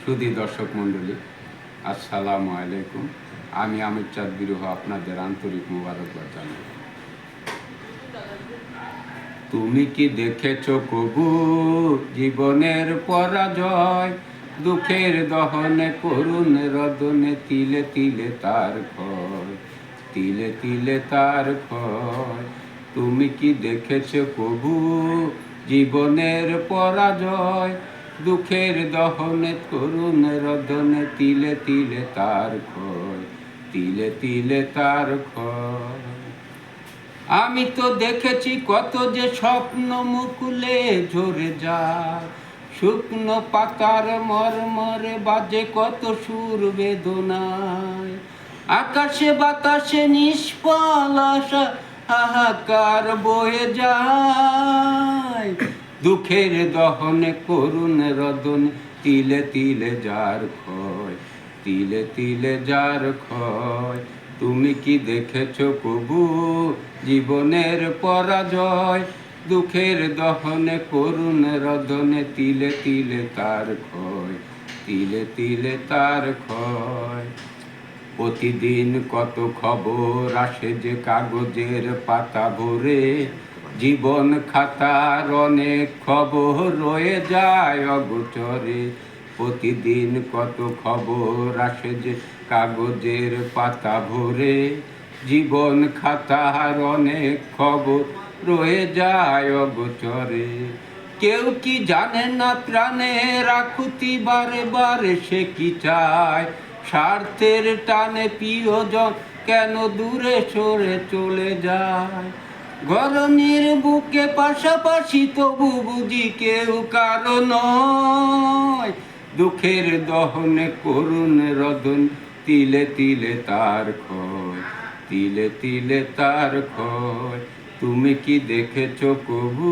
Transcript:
সুধী দর্শক মণ্ডলী, আসসালামু আলাইকুম। আমি আমির চাঁদ বিরহ আপনাদের আন্তরিক মোবারকবাদ জানাই। তুমি কি দেখেছ কবু জীবনের পরাজয়? দুঃখের দহনে করুণ রদনে তিলে তিলে তার ক্ষয়, তিলে তিলে তার ক্ষয়। তুমি কি দেখেছ কবু জীবনের পরাজয়? দুঃখের দহনে করুণ রদনে তিলে তিলে তার ক্ষয়, তিলে তিলে তার ক্ষয়। আমি তো দেখেছি কত যে স্বপ্ন মুকুলে ঝরে যায়, শুকনো পাতার মরমরে বাজে কত সুর বেদনায়। আকাশে বাতাসে নিষ্ফল আশা হাহাকার বয়ে যায়, দুঃখের দহনে করুণ রদনে তিলে তিলে যার ক্ষয়, তিলে তিলে যার ক্ষয়। তুমি কি দেখেছ কবু জীবনের পরাজয়? দুঃখের দহনে করুণ রদনে তিলে তিলে তার ক্ষয়, তিলে তিলে তার ক্ষয়। প্রতিদিন কত খবর আসে যে কাগজের পাতা ভরে, জীবন খাতার অনেক খবর রয়ে যায় অগোচরে। প্রতিদিন কত খবর আসে যে কাগজের পাতা ভরে, জীবন খাতার অনেক খবর রয়ে যায় অগোচরে। কেউ কি জানে না প্রাণের আকুতি বারে বারে সে কি চায়? স্বার্থের টানে প্রিয়জন কেন দূরে সরে চলে যায়? গরনির বুকে পাশাপাশি তবু বুঝি কেউ কারো নয়, দুঃখের দহনে করুণ রদন তিলে তিলে তার ক্ষয়, তিলে তিলে তার ক্ষয়। তুমি কি দেখেছ কবু?